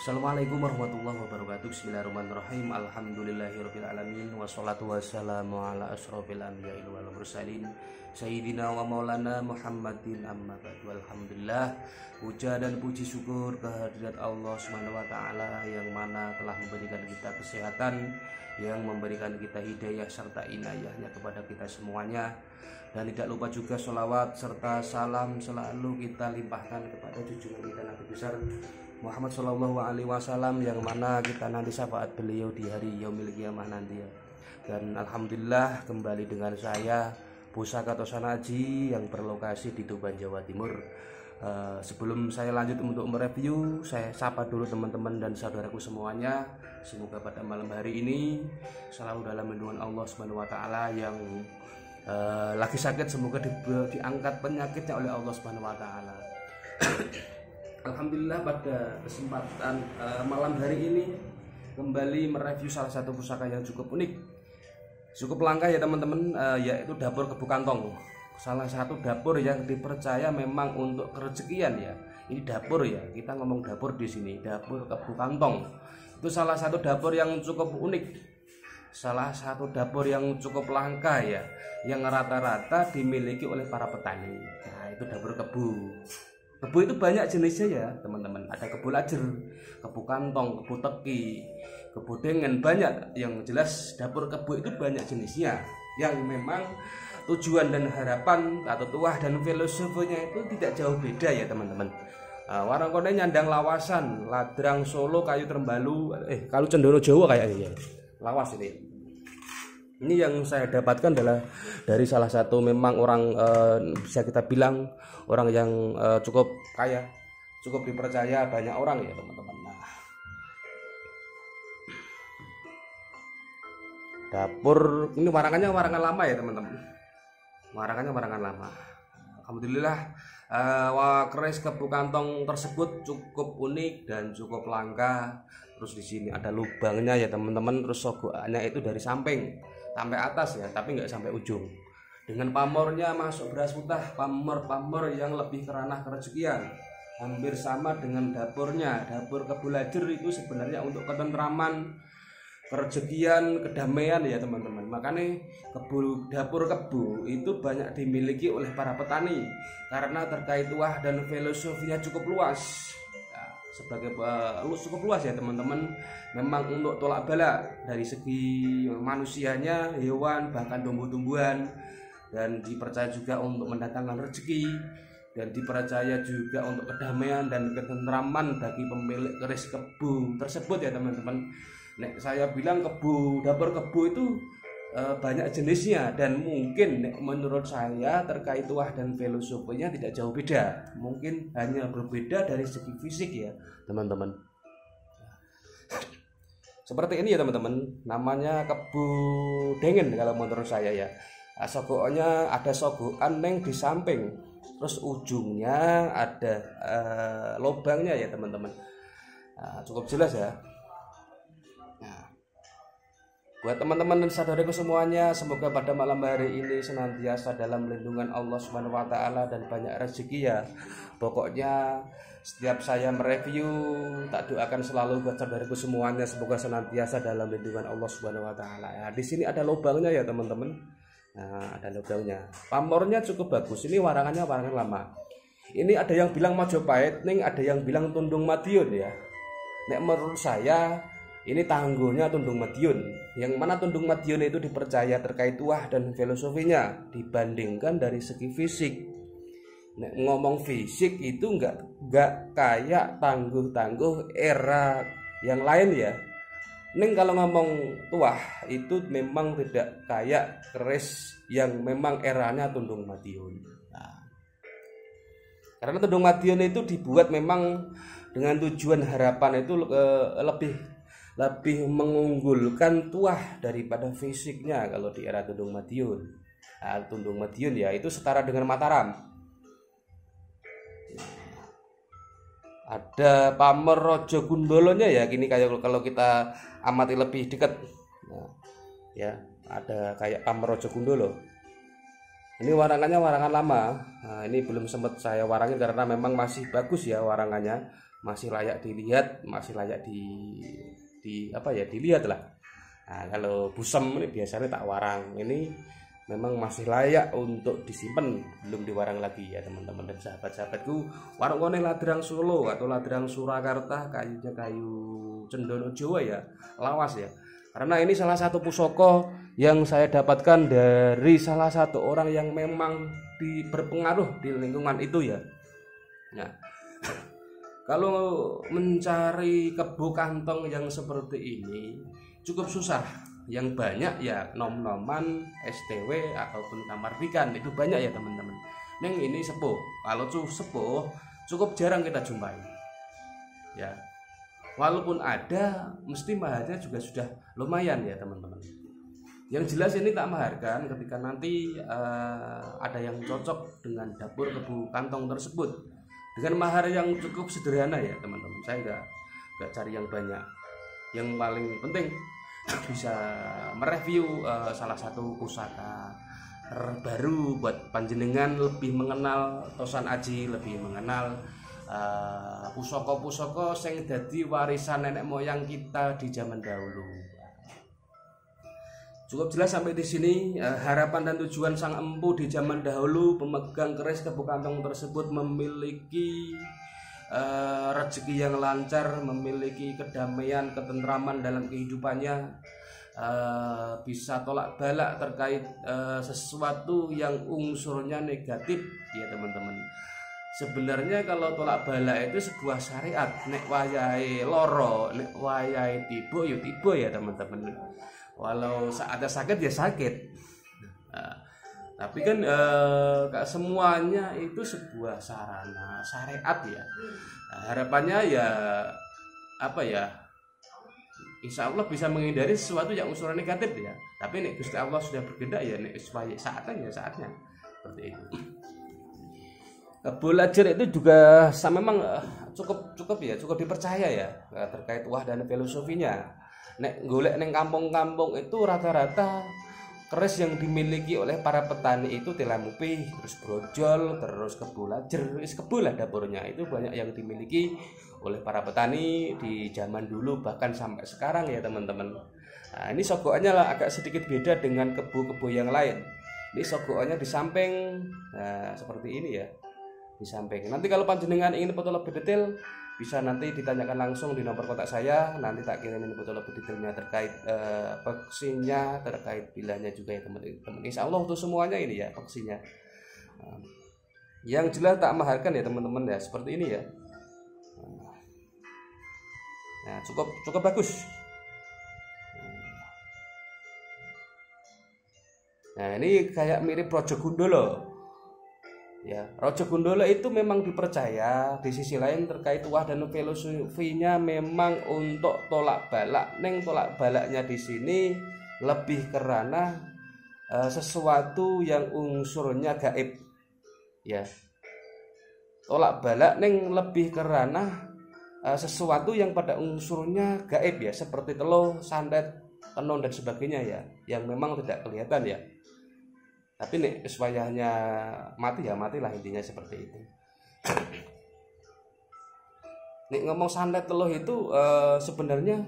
Assalamualaikum warahmatullahi wabarakatuh. Bismillahirrahmanirrahim. Alhamdulillahirabbil alamin wassalatu wassalamu ala asyrofil anbiya'i wal mursalin sayyidina wa maulana Muhammadin amma ba'du. Alhamdulillah, puja dan puji syukur kehadirat Allah Subhanahu wa taala yang mana telah memberikan kita kesehatan, yang memberikan kita hidayah serta inayahnya kepada kita semuanya. Dan tidak lupa juga sholawat serta salam selalu kita limpahkan kepada junjungan kita Nabi besar Muhammad Shallallahu Alaihi Wasallam, yang mana kita nanti syafaat beliau di hari yaumil qiyamah nanti ya. Dan alhamdulillah kembali dengan saya Pusaka Tosana Haji yang berlokasi di Tuban, Jawa Timur. Sebelum saya lanjut untuk mereview, saya sapa dulu teman-teman dan saudaraku semuanya. Semoga pada malam hari ini selalu dalam lindungan Allah Subhanahu Wa Taala. Yang lagi sakit semoga diangkat penyakitnya oleh Allah Subhanahu Wa Taala. Alhamdulillah pada kesempatan malam hari ini kembali mereview salah satu pusaka yang cukup unik, cukup langka ya teman-teman, yaitu dapur kebu kantong. Salah satu dapur yang dipercaya memang untuk kerezekian ya. Ini dapur ya, kita ngomong dapur di sini, dapur kebu kantong. Itu salah satu dapur yang cukup unik, salah satu dapur yang cukup langka ya, yang rata-rata dimiliki oleh para petani. Nah, itu dapur kebu. Kebu itu banyak jenisnya ya teman-teman. Ada kebu lajer, kebu kantong, kebu teki, kebu dengan, banyak. Yang jelas dapur kebu itu banyak jenisnya, yang memang tujuan dan harapan atau tuah dan filosofinya itu tidak jauh beda ya teman-teman. Warang kone nyandang lawasan, ladrang Solo, kayu Trembalu, kalau Cendoro Jawa kayaknya ya. Lawas ini. Ini yang saya dapatkan adalah dari salah satu memang orang, bisa kita bilang orang yang cukup kaya, cukup dipercaya banyak orang ya teman-teman. Nah, dapur ini warangannya warangan lama ya teman-teman. Warangannya warangan lama. Alhamdulillah, keris kebu kantong tersebut cukup unik dan cukup langka. Terus di sini ada lubangnya ya teman-teman. Terus sogokannya itu dari samping sampai atas ya, tapi nggak sampai ujung. Dengan pamornya masuk beras putih, pamor yang lebih keranah kerezekian. Hampir sama dengan dapurnya. Dapur kebu lajer itu sebenarnya untuk ketentraman, kerezekian, kedamaian ya teman-teman. Makanya dapur kebu itu banyak dimiliki oleh para petani karena terkait tuah dan filosofinya cukup luas. Sebagai cukup luas ya teman-teman, memang untuk tolak bala dari segi manusianya, hewan, bahkan tumbuh-tumbuhan, dan dipercaya juga untuk mendatangkan rezeki, dan dipercaya juga untuk kedamaian dan ketentraman bagi pemilik keris kebu tersebut ya teman-teman. Saya bilang dapur kebu itu banyak jenisnya, dan mungkin menurut saya terkait tuah dan filosofinya tidak jauh beda, mungkin hanya berbeda dari segi fisik ya teman-teman. Seperti ini ya teman-teman, namanya kebu dengen kalau menurut saya ya. Sogokannya ada sogokan neng di samping, terus ujungnya ada lubangnya ya teman-teman. Cukup jelas ya. Buat teman-teman dan saudaraku semuanya, semoga pada malam hari ini senantiasa dalam lindungan Allah Subhanahu wa taala dan banyak rezeki ya. Pokoknya setiap saya mereview, tak doakan selalu buat saudaraku semuanya semoga senantiasa dalam lindungan Allah Subhanahu wa taala. Ya, di sini ada lubangnya ya teman-teman. Nah, ada lubangnya. Pamornya cukup bagus. Ini warangannya warangan lama. Ini ada yang bilang Majapahit, ning ada yang bilang Tundung Madiun ya. Nek menurut saya ini tangguhnya Tundung Madiun, yang mana Tundung Madiun itu dipercaya terkait tuah dan filosofinya dibandingkan dari segi fisik. Ngomong fisik itu nggak kayak tangguh era yang lain ya. Neng kalau ngomong tuah itu memang tidak kayak keris yang memang eranya Tundung Madiun. Nah, karena Tundung Madiun itu dibuat memang dengan tujuan harapan itu lebih mengunggulkan tuah daripada fisiknya kalau di era Tundung Madiun. Nah, Tundung Madiun ya itu setara dengan Mataram. Ada Pamor Rojo Gundolonya ya, gini kayak kalau kita amati lebih dekat. Nah, ya ada kayak Pamor Rojo Gundolo. Ini warangannya warangan lama. Nah, ini belum sempat saya warangin karena memang masih bagus ya warangannya. masih layak dilihat, masih layak dilihat lah. Nah, kalau busem ini biasanya tak warang, ini memang masih layak untuk disimpan, belum diwarang lagi ya teman-teman dan sahabat-sahabatku. Warung kone Ladrang Solo atau Ladrang Surakarta, kayunya kayu cendono Jawa ya, lawas ya. Karena ini salah satu pusaka yang saya dapatkan dari salah satu orang yang memang berpengaruh di lingkungan itu ya. Nah, kalau mencari kebo kantong yang seperti ini cukup susah. Yang banyak ya nom-noman, STW ataupun tamardikan, itu banyak ya teman-teman. Neng ini sepuh. Kalau sepuh cukup jarang kita jumpai. Ya. Walaupun ada, mesti maharnya juga sudah lumayan ya teman-teman. Yang jelas ini tak maharkan ketika nanti ada yang cocok dengan dapur kebo kantong tersebut dengan mahar yang cukup sederhana ya teman-teman. Saya nggak cari yang banyak. Yang paling penting bisa mereview salah satu pusaka terbaru buat panjenengan lebih mengenal Tosan Aji, lebih mengenal pusaka-pusaka sing dadi warisan nenek moyang kita di zaman dahulu. Cukup jelas sampai di sini. Harapan dan tujuan sang empu di zaman dahulu pemegang keris kebo kantong tersebut memiliki rezeki yang lancar, memiliki kedamaian, ketentraman dalam kehidupannya, bisa tolak balak terkait sesuatu yang unsurnya negatif ya teman-teman. Sebenarnya kalau tolak balak itu sebuah syariat, nek wayahe loro, nek wayahe tiba ya tiba ya teman-teman. Walau ada sakit ya sakit. Tapi kan semuanya itu sebuah sarana syariat ya. Harapannya ya insya Allah bisa menghindari sesuatu yang unsur negatif ya. Tapi nek Gusti Allah sudah berkehendak ya nek saatnya seperti itu. Kebo Lajer itu juga memang cukup dipercaya ya terkait wahdan filosofinya. Nek golek neng kampung-kampung itu rata-rata keris yang dimiliki oleh para petani itu Tilamupih, terus brojol, terus kebo Lajer, kebo lah dapurnya itu banyak yang dimiliki oleh para petani di zaman dulu bahkan sampai sekarang ya teman-teman. Nah, ini sogokannya lah agak sedikit beda dengan kebo-kebo yang lain. Ini sogokannya di samping, nah seperti ini ya, di samping. Nanti kalau panjenengan ingin foto lebih detail bisa nanti ditanyakan langsung di nomor kontak saya, nanti tak kirimin foto lebih detailnya terkait peksinya, terkait bilanya juga ya teman-teman. Insya Allah untuk semuanya ini ya peksinya. Yang jelas tak maharkan ya teman-teman ya, seperti ini ya. Nah, cukup bagus. Nah, ini kayak mirip Rojo Gundolo. Ya, Rojo Gundolo itu memang dipercaya di sisi lain terkait wahdan filosofinya memang untuk tolak balak. Neng tolak balaknya di sini lebih karena sesuatu yang unsurnya gaib. Ya. Tolak balak neng lebih karena sesuatu yang pada unsurnya gaib ya, seperti telo, santet, tenun dan sebagainya ya, yang memang tidak kelihatan ya. Tapi nek wayahnya mati ya matilah, intinya seperti itu. Nek ngomong santet teluh itu sebenarnya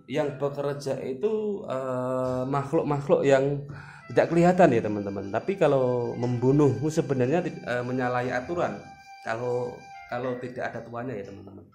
yang bekerja itu makhluk-makhluk yang tidak kelihatan ya teman-teman. Tapi kalau membunuh sebenarnya menyalahi aturan. Kalau tidak ada tuannya ya teman-teman.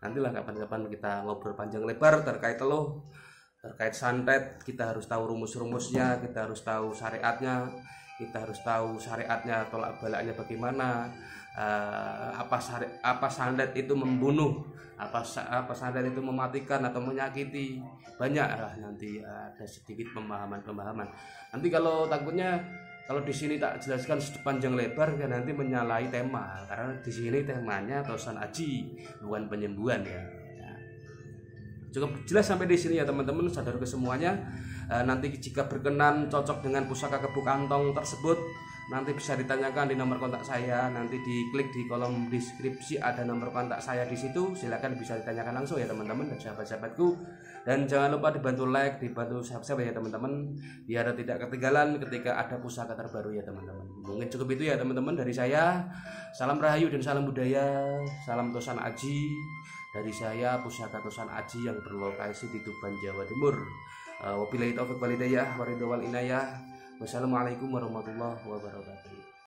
Nantilah kapan-kapan kita ngobrol panjang lebar terkait teluh, terkait santet. Kita harus tahu rumus-rumusnya, kita harus tahu syariatnya, kita harus tahu syariatnya tolak balaknya bagaimana, apa santet itu membunuh, apa santet itu mematikan atau menyakiti. Banyak lah nanti ada sedikit pemahaman. Nanti kalau takutnya kalau di sini tak jelaskan panjang lebar kan nanti menyalahi tema, karena di sini temanya Tosan Aji bukan penyembuhan ya. Cukup jelas sampai di sini ya teman-teman, saudara semuanya. Nanti jika berkenan cocok dengan pusaka kebo kantong tersebut, nanti bisa ditanyakan di nomor kontak saya, nanti diklik di kolom deskripsi ada nomor kontak saya di situ, silakan bisa ditanyakan langsung ya teman-teman dan sahabat-sahabatku. Dan jangan lupa dibantu like, dibantu subscribe ya teman-teman, biar tidak ketinggalan ketika ada pusaka terbaru ya teman-teman. Mungkin cukup itu ya teman-teman dari saya. Salam Rahayu dan salam budaya, salam Tosan Aji dari saya, Pusaka Tosan Aji yang berlokasi di Tuban, Jawa Timur. Wabillahi taufiq wal hidayah, waridho wal inayah. Wassalamualaikum warahmatullahi wabarakatuh.